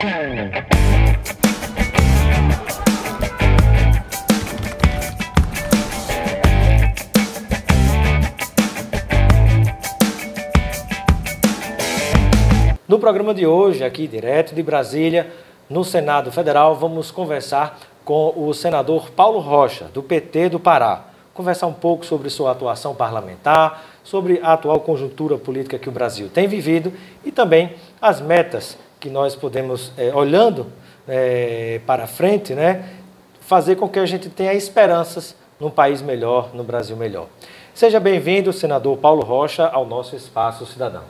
No programa de hoje, aqui direto de Brasília, no Senado Federal, vamos conversar com o senador Paulo Rocha, do PT do Pará. Conversar um pouco sobre sua atuação parlamentar, sobre a atual conjuntura política que o Brasil tem vivido e também as metas que nós podemos, olhando para frente, fazer com que a gente tenha esperanças num país melhor, no Brasil melhor. Seja bem-vindo, senador Paulo Rocha, ao nosso Espaço Cidadão.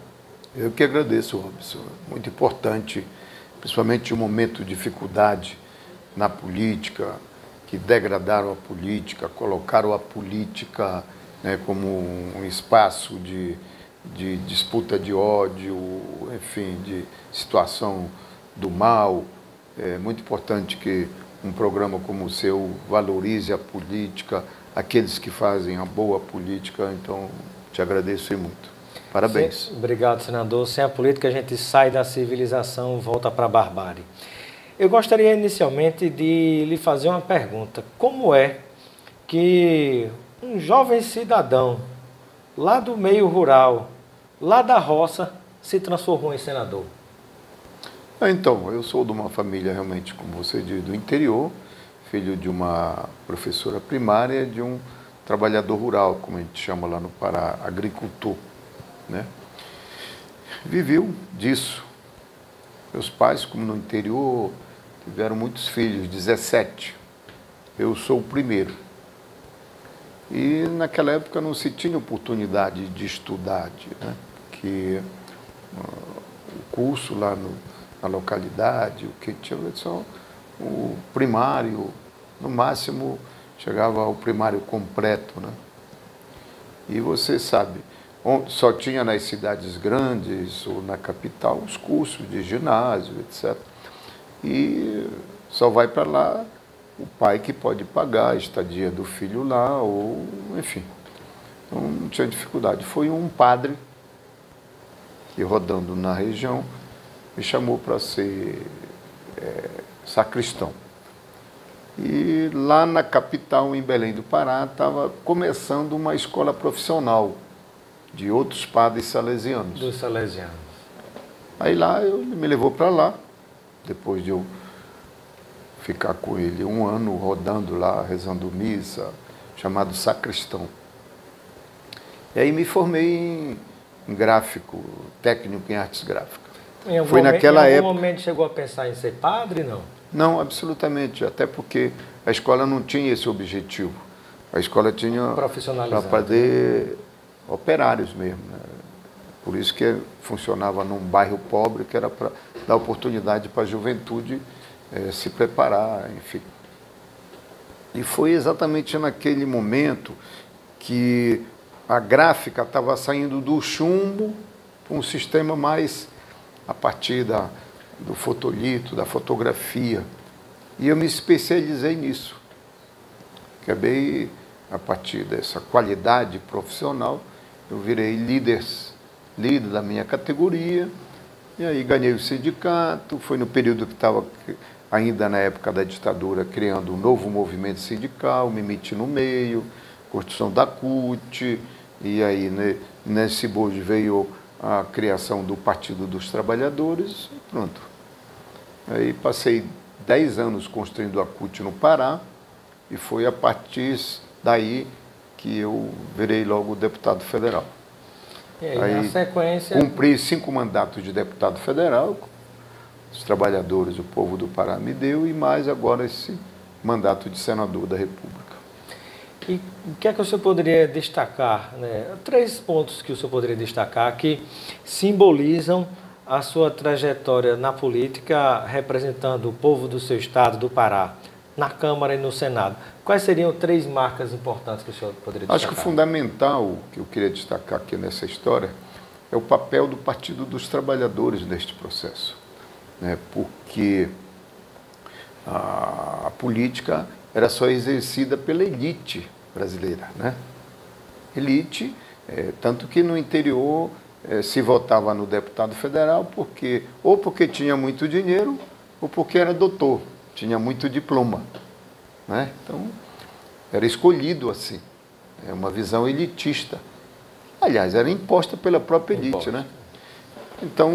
Eu que agradeço, Robson. Muito importante, principalmente em um momento de dificuldade na política, que degradaram a política, colocaram a política como um espaço de disputa de ódio, enfim, de situação do mal. É muito importante que um programa como o seu valorize a política, aqueles que fazem a boa política. Então, te agradeço muito. Parabéns. Obrigado, senador. Sem a política a gente sai da civilização e volta para a barbárie. Eu gostaria inicialmente de lhe fazer uma pergunta. Como é que um jovem cidadão lá do meio rural, lá da roça, se transformou em senador? Então, eu sou de uma família realmente, como você diz, do interior, filho de uma professora primária, de um trabalhador rural, como a gente chama lá no Pará, agricultor. Viveu disso. Meus pais, como no interior, tiveram muitos filhos, 17. Eu sou o primeiro. E naquela época não se tinha oportunidade de estudar, porque o curso lá na localidade, o que tinha só o primário, no máximo chegava ao primário completo. E você sabe, só tinha nas cidades grandes ou na capital os cursos de ginásio, etc. E só vai para lá o pai que pode pagar a estadia do filho lá, ou enfim. Então não tinha dificuldade. Foi um padre que, rodando na região, me chamou para ser sacristão. E lá na capital, em Belém do Pará, estava começando uma escola profissional de outros padres salesianos. Dos salesianos. Aí lá ele me levou para lá, depois de eu ficar com ele um ano rodando lá, rezando missa, chamado sacristão. E aí me formei em gráfico, técnico em artes gráficas. Foi naquela época. Em algum momento chegou a pensar em ser padre, não? Não, absolutamente, até porque a escola não tinha esse objetivo. A escola tinha para fazer operários mesmo. Por isso que funcionava num bairro pobre, que era para dar oportunidade para a juventude se preparar, enfim. E foi exatamente naquele momento que a gráfica estava saindo do chumbo para um sistema mais a partir do fotolito, da fotografia. E eu me especializei nisso. Acabei, a partir dessa qualidade profissional, eu virei líder da minha categoria, e aí ganhei o sindicato. Foi no período que estava, ainda na época da ditadura, criando um novo movimento sindical, me meti no meio, construção da CUT, e aí nesse bojo veio a criação do Partido dos Trabalhadores, e pronto. Aí passei 10 anos construindo a CUT no Pará, e foi a partir daí que eu virei logo deputado federal. E aí, na sequência... Cumpri 5 mandatos de deputado federal, os trabalhadores, o povo do Pará me deu, e mais agora esse mandato de senador da República. E o que é que o senhor poderia destacar? 3 pontos que o senhor poderia destacar que simbolizam a sua trajetória na política, representando o povo do seu estado, do Pará, na Câmara e no Senado. Quais seriam 3 marcas importantes que o senhor poderia destacar? Acho que o fundamental que eu queria destacar aqui nessa história é o papel do Partido dos Trabalhadores neste processo. Porque a política era só exercida pela elite brasileira. Elite, tanto que no interior se votava no deputado federal ou porque tinha muito dinheiro ou porque era doutor, tinha muito diploma, né? Então, era escolhido assim. É uma visão elitista. Aliás, era imposta pela própria elite, né? Então,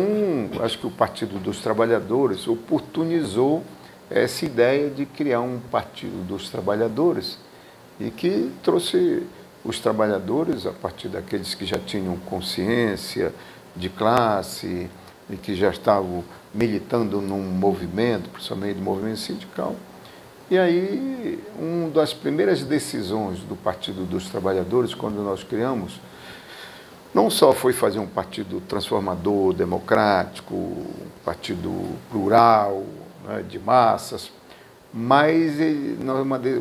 acho que o Partido dos Trabalhadores oportunizou essa ideia de criar um Partido dos Trabalhadores e que trouxe os trabalhadores, a partir daqueles que já tinham consciência de classe e que já estavam militando num movimento, principalmente do movimento sindical. E aí, uma das primeiras decisões do Partido dos Trabalhadores, quando nós criamos, não só foi fazer um partido transformador, democrático, um partido plural, né, de massas, mas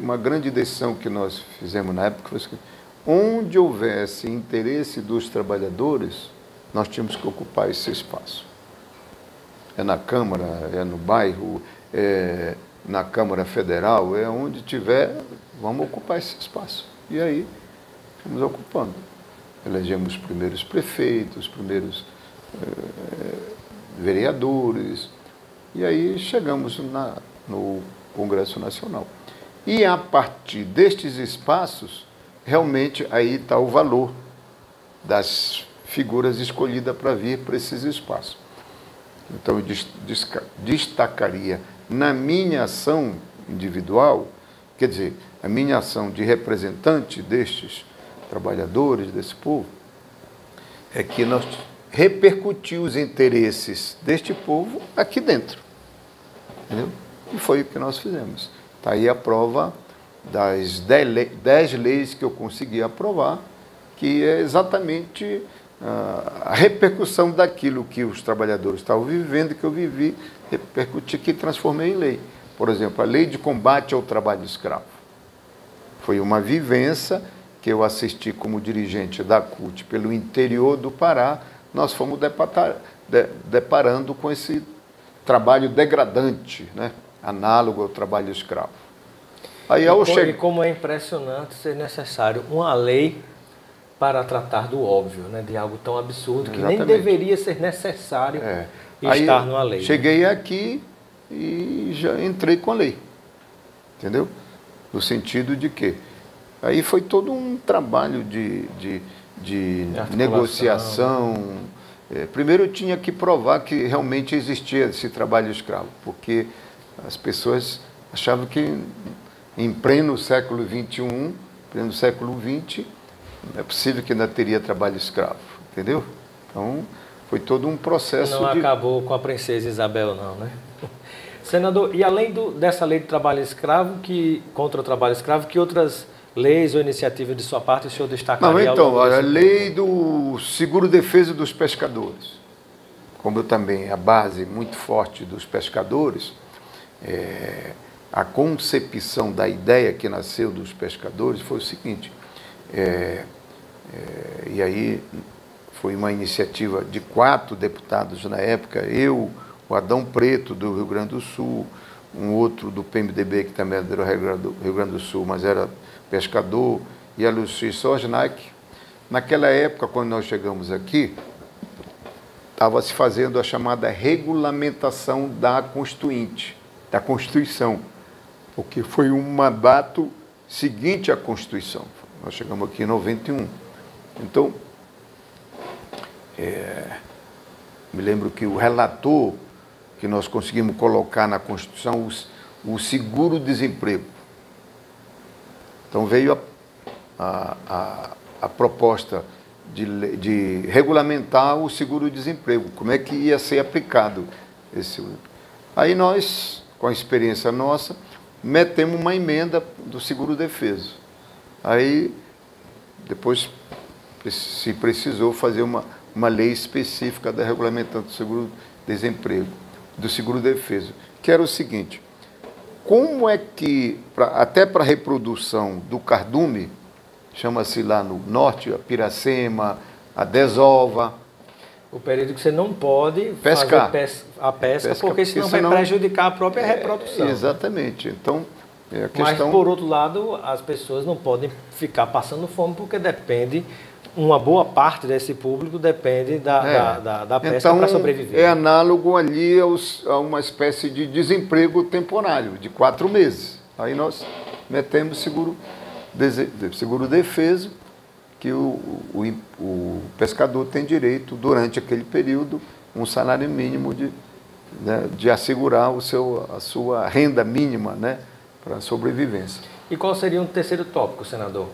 uma grande decisão que nós fizemos na época foi que onde houvesse interesse dos trabalhadores, nós tínhamos que ocupar esse espaço. É na Câmara, é no bairro, é na Câmara Federal, é onde tiver, vamos ocupar esse espaço. E aí, fomos ocupando. Elegemos os primeiros prefeitos, os primeiros vereadores, e aí chegamos no Congresso Nacional. E a partir destes espaços, realmente aí está o valor das figuras escolhidas para vir para esses espaços. Então, eu destacaria na minha ação individual, quer dizer, a minha ação de representante destes trabalhadores, desse povo, é que nós repercutimos os interesses deste povo aqui dentro. Entendeu? E foi o que nós fizemos. Está aí a prova das 10 leis que eu consegui aprovar, que é exatamente a repercussão daquilo que os trabalhadores estavam vivendo, que eu vivi, repercuti, que transformei em lei. Por exemplo, a lei de combate ao trabalho escravo. Foi uma vivência que eu assisti como dirigente da CUT pelo interior do Pará. Nós fomos deparando com esse trabalho degradante, né? Análogo ao trabalho escravo. Aí, e como é impressionante ser necessário uma lei para tratar do óbvio, né? De algo tão absurdo que nem deveria ser necessário estar numa lei. Cheguei aqui e já entrei com a lei, entendeu? No sentido de que aí foi todo um trabalho de negociação. Primeiro eu tinha que provar que realmente existia esse trabalho escravo, porque as pessoas achavam que em pleno século XXI, pleno século XX, não é possível que ainda teria trabalho escravo, entendeu? Então, foi todo um processo. Não acabou com a princesa Isabel, não, né? Senador, e além dessa lei de trabalho escravo, contra o trabalho escravo, que outras leis ou iniciativas de sua parte o senhor destacaria? Não, então, a lei do seguro-defesa dos pescadores. Como eu também, a base muito forte dos pescadores, a concepção da ideia que nasceu dos pescadores foi o seguinte, e aí foi uma iniciativa de 4 deputados na época, eu, o Adão Preto, do Rio Grande do Sul, um outro do PMDB, que também era do Rio Grande do Sul, mas era pescador, e a Luci Sojnak. Naquela época, quando nós chegamos aqui, estava se fazendo a chamada regulamentação da Constituinte, da Constituição, porque foi um mandato seguinte à Constituição. Nós chegamos aqui em 91. Então, me lembro que o relator que nós conseguimos colocar na Constituição, o seguro-desemprego. Então, veio a proposta de regulamentar o seguro-desemprego, como é que ia ser aplicado esse. Aí nós, com a experiência nossa, metemos uma emenda do seguro-defesa. Aí, depois, se precisou fazer uma lei específica da regulamentação do seguro-desemprego, do seguro-defesa, que era o seguinte: como é que, até para a reprodução do cardume, chama-se lá no norte, a piracema, a desova. O período que você não pode pescar. Fazer a pesca, porque senão vai prejudicar a própria reprodução. Exatamente. Então, a Mas, questão... por outro lado, as pessoas não podem ficar passando fome, porque depende uma boa parte desse público depende da pesca então, para sobreviver. É análogo ali a uma espécie de desemprego temporário, de 4 meses. Aí nós metemos seguro-defeso, que o pescador tem direito, durante aquele período, um salário mínimo de assegurar a sua renda mínima, né, para a sobrevivência. E qual seria um terceiro tópico, senador?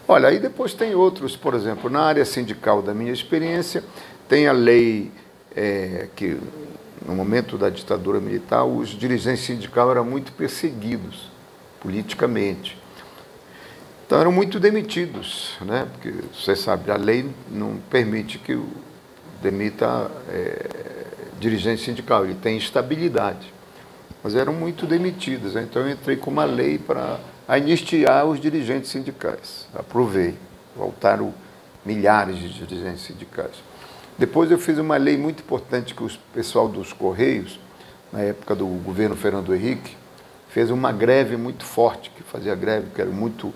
Olha, aí depois tem outros, por exemplo, na área sindical da minha experiência, tem a lei que, no momento da ditadura militar, os dirigentes sindicais eram muito perseguidos politicamente. Então eram muito demitidos, né? Porque você sabe, a lei não permite que demita dirigente sindical, ele tem estabilidade. Mas eram muito demitidos, né? Então eu entrei com uma lei para anistiar os dirigentes sindicais. Aprovei, voltaram milhares de dirigentes sindicais. Depois eu fiz uma lei muito importante que o pessoal dos Correios, na época do governo Fernando Henrique, fez uma greve muito forte, que fazia greve, que era muito...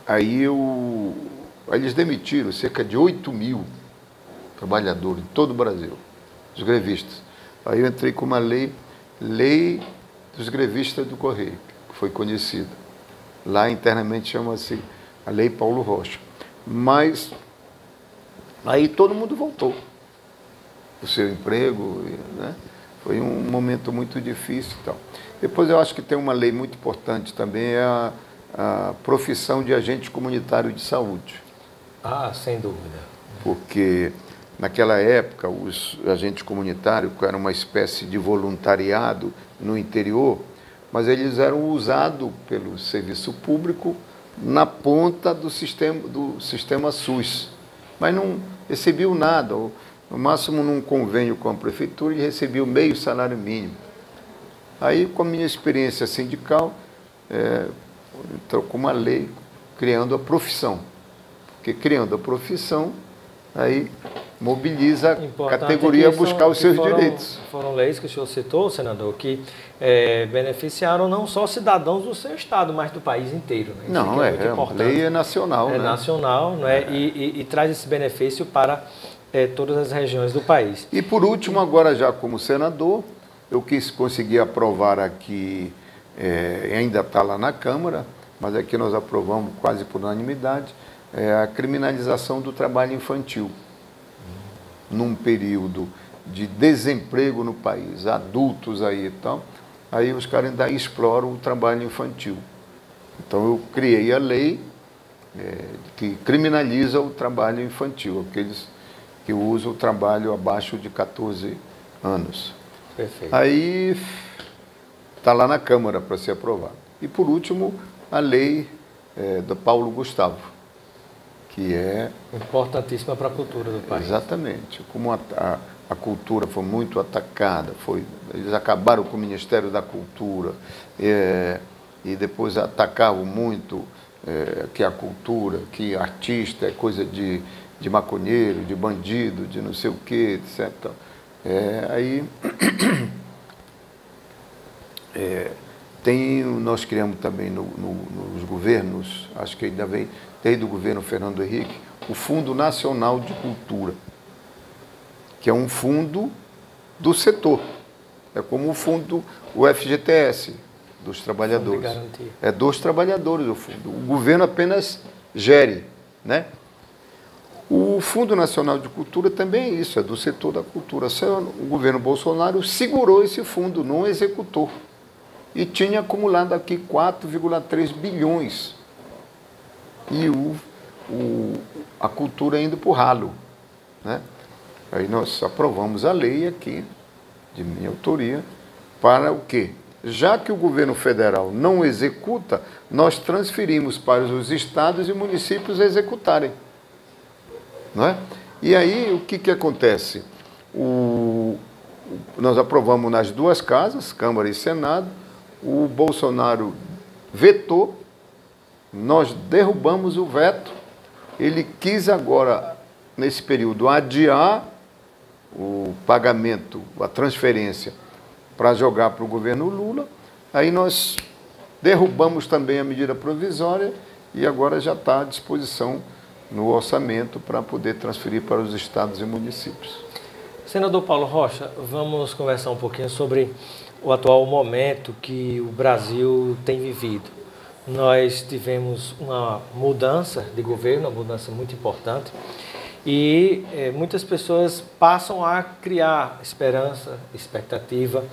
Aí eles demitiram cerca de 8.000 trabalhadores em todo o Brasil, os grevistas. Aí eu entrei com uma lei dos grevistas do Correio, que foi conhecida. Lá internamente chama-se a Lei Paulo Rocha. Mas aí todo mundo voltou o seu emprego, né? Foi um momento muito difícil e tal. Depois eu acho que tem uma lei muito importante também, é a profissão de agente comunitário de saúde. Ah, sem dúvida. Porque naquela época os agentes comunitários eram uma espécie de voluntariado no interior, mas eles eram usados pelo serviço público na ponta do sistema SUS, mas não recebiam nada, ou, no máximo num convênio com a prefeitura, eles recebiam meio salário mínimo. Aí, com a minha experiência sindical, entrou com uma lei criando a profissão, porque criando a profissão, aí mobiliza a categoria a buscar os seus direitos. Foram leis que o senhor citou, senador, que beneficiaram não só cidadãos do seu estado, mas do país inteiro. Né? Não, a lei é nacional. É nacional, né? E traz esse benefício para todas as regiões do país. E por último, agora já como senador, eu conseguir aprovar aqui, ainda está lá na Câmara, mas aqui nós aprovamos quase por unanimidade, a criminalização do trabalho infantil. Num período de desemprego no país, adultos aí e tal, aí os caras ainda exploram o trabalho infantil. Então eu criei a lei que criminaliza o trabalho infantil, aqueles que usam o trabalho abaixo de 14 anos. Perfeito. Aí está lá na Câmara para ser aprovado. E por último, a lei do Paulo Gustavo, que é... importantíssima para a cultura do país. Exatamente. Como a cultura foi muito atacada, eles acabaram com o Ministério da Cultura e depois atacavam muito que a cultura, que artista é coisa de maconheiro, de bandido, de não sei o quê, etc. Aí nós criamos também nos governos, acho que ainda vem desde o governo Fernando Henrique, o Fundo Nacional de Cultura, que é um fundo do setor. É como o FGTS dos trabalhadores. É dos trabalhadores o fundo. O governo apenas gere, né? O Fundo Nacional de Cultura também é isso, é do setor da cultura. O governo Bolsonaro segurou esse fundo, não executou. E tinha acumulado aqui 4,3 bilhões. E a cultura indo para o ralo, né? Aí nós aprovamos a lei aqui, de minha autoria, para o quê? Já que o governo federal não executa, nós transferimos para os estados e municípios executarem. Não é? E aí, o que acontece? Nós aprovamos nas duas casas, Câmara e Senado, o Bolsonaro vetou, nós derrubamos o veto, ele quis agora, nesse período, adiar o pagamento, a transferência, para jogar para o governo Lula, aí nós derrubamos também a medida provisória e agora já está à disposição no orçamento para poder transferir para os estados e municípios. Senador Paulo Rocha, vamos conversar um pouquinho sobre o atual momento que o Brasil tem vivido. Nós tivemos uma mudança de governo, uma mudança muito importante, e muitas pessoas passam a criar esperança, expectativa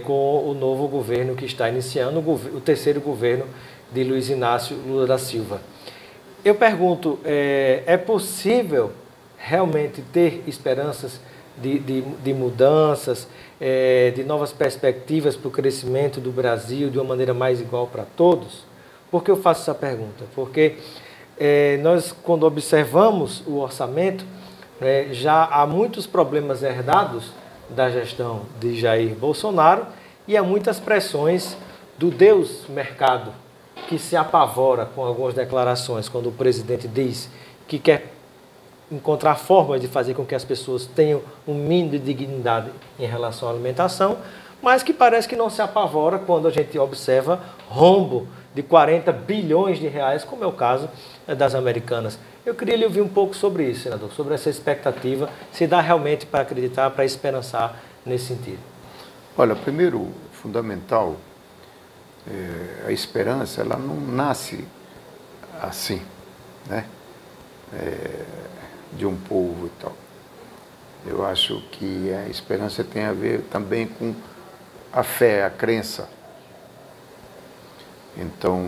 com o novo governo que está iniciando, o terceiro governo de Luiz Inácio Lula da Silva. Eu pergunto, é possível realmente ter esperanças de mudanças, de novas perspectivas para o crescimento do Brasil de uma maneira mais igual para todos? Por que eu faço essa pergunta? Porque nós, quando observamos o orçamento, já há muitos problemas herdados da gestão de Jair Bolsonaro e há muitas pressões do Deus mercado, que se apavora com algumas declarações, quando o presidente diz que quer encontrar formas de fazer com que as pessoas tenham um mínimo de dignidade em relação à alimentação, mas que parece que não se apavora quando a gente observa rombo de 40 bilhões de reais, como é o caso das Americanas. Eu queria lhe ouvir um pouco sobre isso, senador, sobre essa expectativa, se dá realmente para acreditar, para esperançar nesse sentido. Olha, primeiro, fundamental, a esperança, ela não nasce assim, né? De um povo e tal. Eu acho que a esperança tem a ver também com a fé, a crença. Então,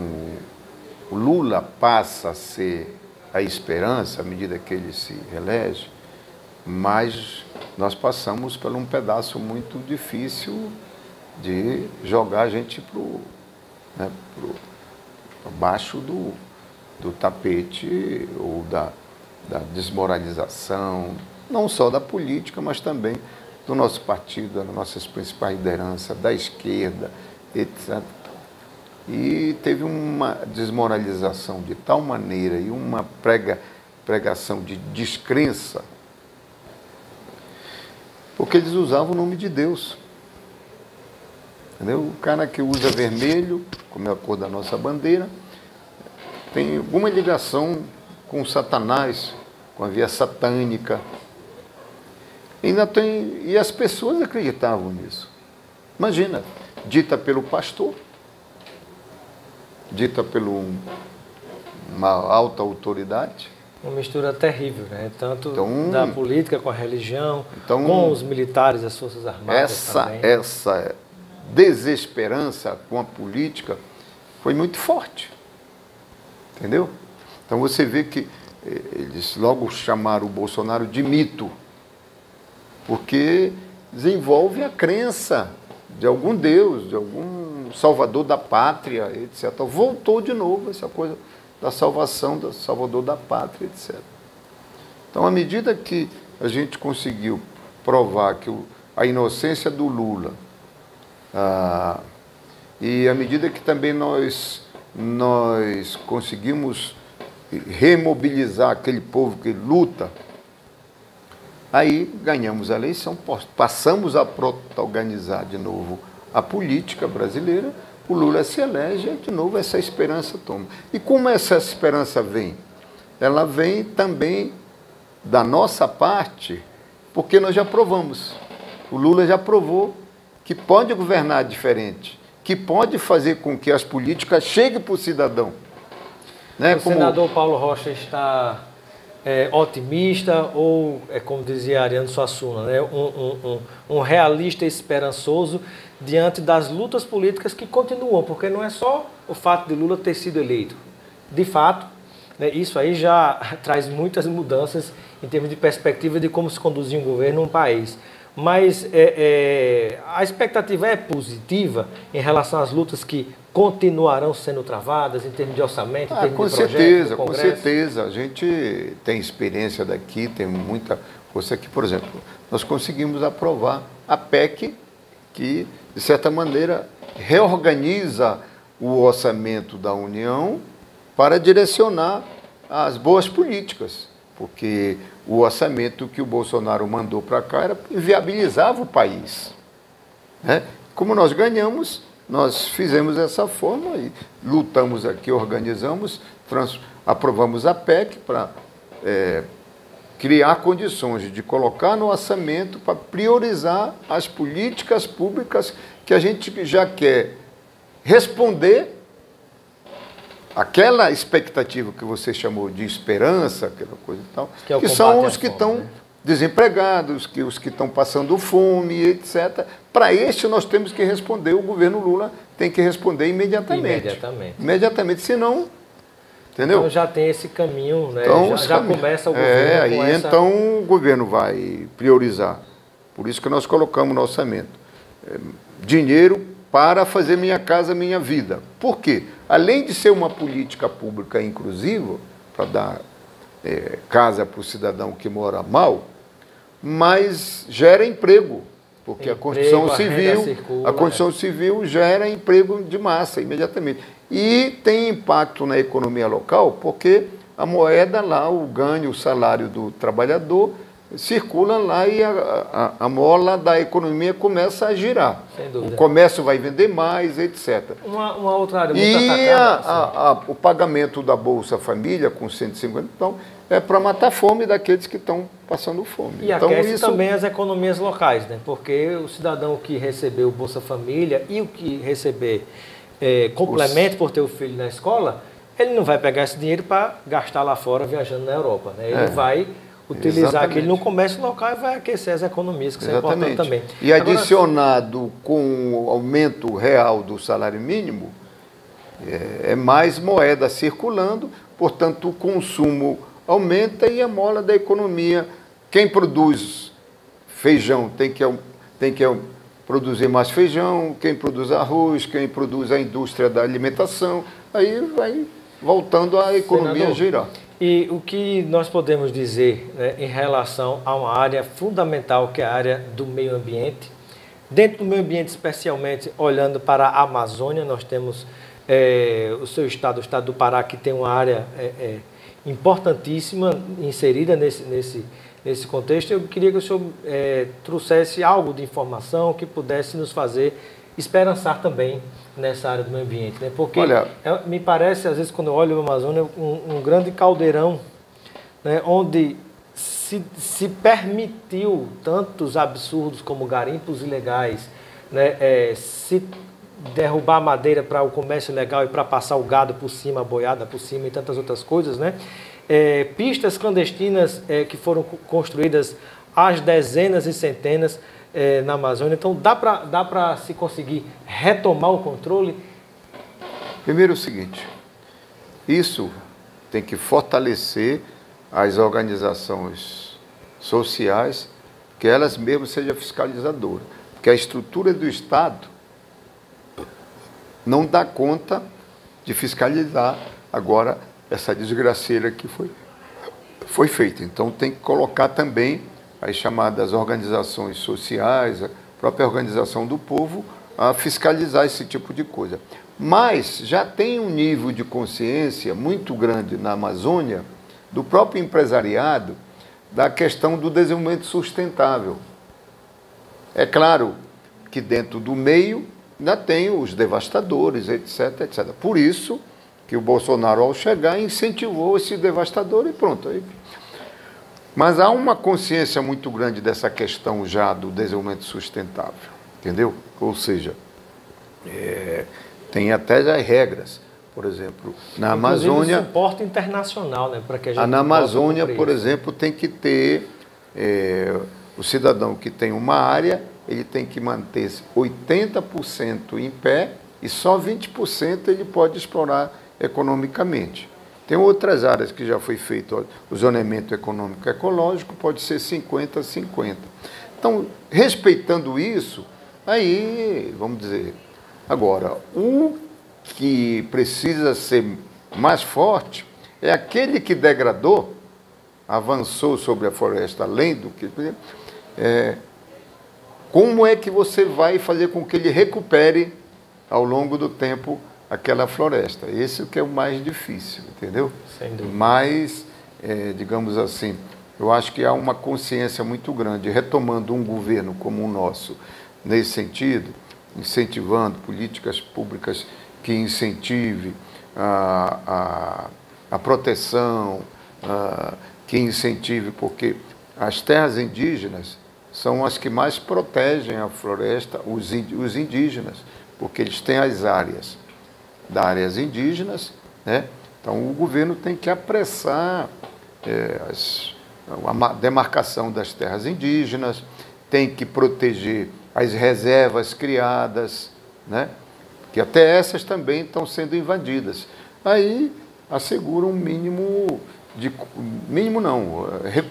o Lula passa a ser a esperança à medida que ele se reelege, mas nós passamos por um pedaço muito difícil de jogar a gente para baixo do tapete ou da desmoralização, não só da política, mas também do nosso partido, das nossas principais lideranças, da esquerda, etc. E teve uma desmoralização de tal maneira e uma pregação de descrença, porque eles usavam o nome de Deus. Entendeu? O cara que usa vermelho, como é a cor da nossa bandeira, tem alguma ligação com Satanás, com a via satânica. E as pessoas acreditavam nisso. Imagina, dita pelo pastor, dita por uma alta autoridade. Uma mistura terrível, né? Tanto da política com a religião, com os militares, as Forças Armadas também. Essa desesperança com a política foi muito forte. Entendeu? Então você vê que eles logo chamaram o Bolsonaro de mito, porque desenvolve a crença de algum Deus, de algum salvador da pátria, etc. Voltou de novo essa coisa da salvação, do salvador da pátria, etc. Então, à medida que a gente conseguiu provar que a inocência do Lula, e à medida que também nós conseguimos remobilizar aquele povo que luta, aí ganhamos a eleição, passamos a protagonizar de novo a política brasileira, o Lula se elege e de novo essa esperança toma. E como essa esperança vem? Ela vem também da nossa parte, porque nós já provamos. O Lula já provou que pode governar diferente, que pode fazer com que as políticas cheguem para o cidadão. Né? O senador Paulo Rocha está otimista ou, como dizia Ariano Suassuna, né? um realista esperançoso diante das lutas políticas que continuam, porque não é só o fato de Lula ter sido eleito. De fato, né, isso aí já traz muitas mudanças em termos de perspectiva de como se conduzir um governo num país. Mas a expectativa é positiva em relação às lutas que continuarão sendo travadas em termos de orçamento, em termos de projeto, com certeza. A gente tem experiência daqui, tem muita coisa aqui. Por exemplo, nós conseguimos aprovar a PEC que, de certa maneira, reorganiza o orçamento da União para direcionar as boas políticas. Porque o orçamento que o Bolsonaro mandou para cá inviabilizava o país. Né? Como nós ganhamos, nós fizemos dessa forma e lutamos aqui, organizamos, aprovamos a PEC para criar condições de colocar no orçamento para priorizar as políticas públicas que a gente já quer responder aquela expectativa que você chamou de esperança, aquela coisa e tal, que são os que estão desempregados, os que estão passando fome, etc. Para este nós temos que responder, o governo Lula tem que responder imediatamente. Imediatamente, senão... Entendeu? Então já tem esse caminho, né? Então, já começa o governo com essa... Então o governo vai priorizar. Por isso que nós colocamos no orçamento. Dinheiro para fazer Minha Casa Minha Vida. Por quê? Além de ser uma política pública inclusiva, para dar casa para o cidadão que mora mal, mas gera emprego. Porque a construção civil gera emprego de massa imediatamente. E tem impacto na economia local, porque a moeda lá, o ganho, o salário do trabalhador, circula lá e a mola da economia começa a girar. Sem dúvida. O comércio vai vender mais, etc. Uma outra área muito atacada. O pagamento da Bolsa Família, com 150, então, é para matar a fome daqueles que estão passando fome. E então, aquece também as economias locais, né? Porque o cidadão que recebeu o Bolsa Família e o que receber complemento por ter o filho na escola, ele não vai pegar esse dinheiro para gastar lá fora viajando na Europa, né? Ele vai utilizar aquilo no comércio local e vai aquecer as economias, que isso é importante também. E adicionado com o aumento real do salário mínimo, é mais moeda circulando, portanto o consumo aumenta e a mola da economia. Quem produz feijão tem que produzir mais feijão, quem produz arroz, quem produz a indústria da alimentação, aí vai voltando a economia a girar. E o que nós podemos dizer, né, em relação a uma área fundamental, que é a área do meio ambiente? Dentro do meio ambiente, especialmente olhando para a Amazônia, nós temos o seu estado, o estado do Pará, que tem uma área importantíssima inserida nesse contexto. Eu queria que o senhor trouxesse algo de informação que pudesse nos fazer esperançar também nessa área do meio ambiente, né? Porque me parece, às vezes, quando eu olho a Amazônia, um grande caldeirão, né, onde se permitiu tantos absurdos como garimpos ilegais, né, se derrubar madeira para o comércio ilegal e para passar o gado por cima, a boiada por cima e tantas outras coisas, né? Pistas clandestinas que foram construídas às dezenas e centenas na Amazônia. Então, dá para se conseguir retomar o controle? Primeiro, o seguinte, isso tem que fortalecer as organizações sociais, que elas mesmas sejam fiscalizadoras, porque a estrutura do Estado não dá conta de fiscalizar agora essa desgraceira que foi feita. Então, tem que colocar também as chamadas organizações sociais, a própria organização do povo, a fiscalizar esse tipo de coisa. Mas já tem um nível de consciência muito grande na Amazônia, do próprio empresariado, da questão do desenvolvimento sustentável. É claro que dentro do meio ainda tem os devastadores, etc, etc. Por isso que o Bolsonaro, ao chegar, incentivou esse devastador e pronto. Mas há uma consciência muito grande dessa questão já do desenvolvimento sustentável, entendeu? Ou seja, tem até as regras. Por exemplo, na Amazônia... o suporte internacional, né? Para que a gente na Amazônia, por exemplo, tem que ter... o cidadão que tem uma área, ele tem que manter 80% em pé e só 20% ele pode explorar economicamente. Tem outras áreas que já foi feito o zoneamento econômico ecológico, pode ser 50-50. Então, respeitando isso, aí, vamos dizer, agora, o que precisa ser mais forte é aquele que degradou, avançou sobre a floresta além do que... como é que você vai fazer com que ele recupere ao longo do tempo aquela floresta? Esse que é o mais difícil, entendeu? Sem dúvida. Mas, digamos assim, eu acho que há uma consciência muito grande, retomando um governo como o nosso, nesse sentido, incentivando políticas públicas que incentive a proteção, que incentive, porque as terras indígenas são as que mais protegem a floresta, os indígenas, porque eles têm as áreas das áreas indígenas, né? Então o governo tem que apressar a demarcação das terras indígenas, tem que proteger as reservas criadas, né? Que até essas também estão sendo invadidas. Aí assegura um mínimo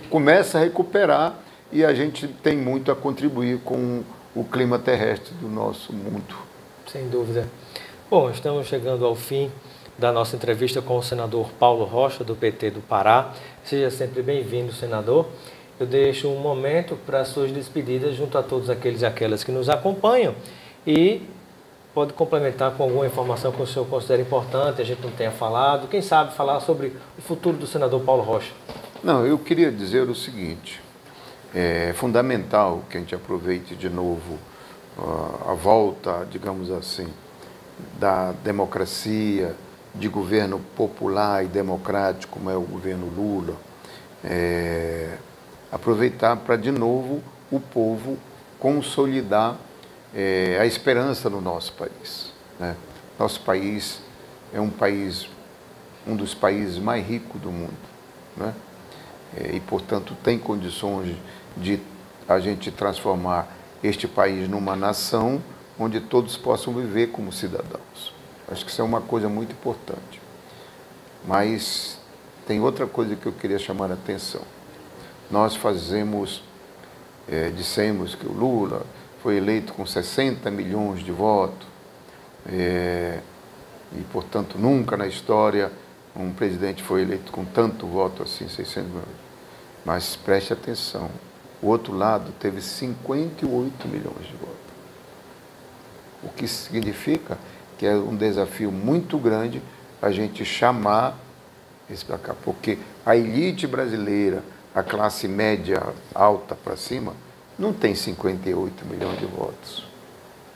começa a recuperar, e a gente tem muito a contribuir com o clima terrestre do nosso mundo. Sem dúvida. Bom, estamos chegando ao fim da nossa entrevista com o senador Paulo Rocha, do PT do Pará. Seja sempre bem-vindo, senador. Eu deixo um momento para as suas despedidas junto a todos aqueles e aquelas que nos acompanham, e pode complementar com alguma informação que o senhor considera importante, a gente não tenha falado, quem sabe falar sobre o futuro do senador Paulo Rocha. Não, eu queria dizer o seguinte: é fundamental que a gente aproveite de novo a volta, digamos assim, da democracia, de governo popular e democrático, como é o governo Lula, aproveitar para, de novo, o povo consolidar a esperança no nosso país, né? Nosso país é um dos países mais ricos do mundo, né? E, portanto, tem condições de a gente transformar este país numa nação onde todos possam viver como cidadãos. Acho que isso é uma coisa muito importante. Mas tem outra coisa que eu queria chamar a atenção. Nós dissemos que o Lula foi eleito com 60 milhões de votos, e, portanto, nunca na história um presidente foi eleito com tanto voto assim, 600 milhões. Mas preste atenção, o outro lado teve 58 milhões de votos. O que significa que é um desafio muito grande a gente chamar esse para cá, porque a elite brasileira, a classe média alta para cima, não tem 58 milhões de votos.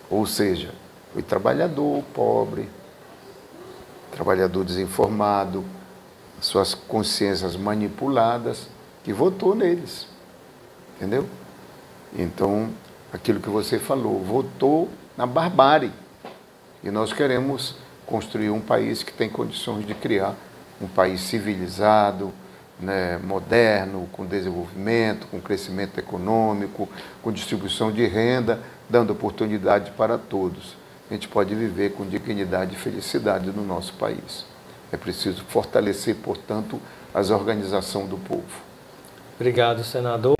Ou seja, foi trabalhador pobre, trabalhador desinformado, suas consciências manipuladas, que votou neles. Entendeu? Então, aquilo que você falou, votou na barbárie. E nós queremos construir um país que tem condições de criar um país civilizado, né, moderno, com desenvolvimento, com crescimento econômico, com distribuição de renda, dando oportunidade para todos. A gente pode viver com dignidade e felicidade no nosso país. É preciso fortalecer, portanto, a organização do povo. Obrigado, senador.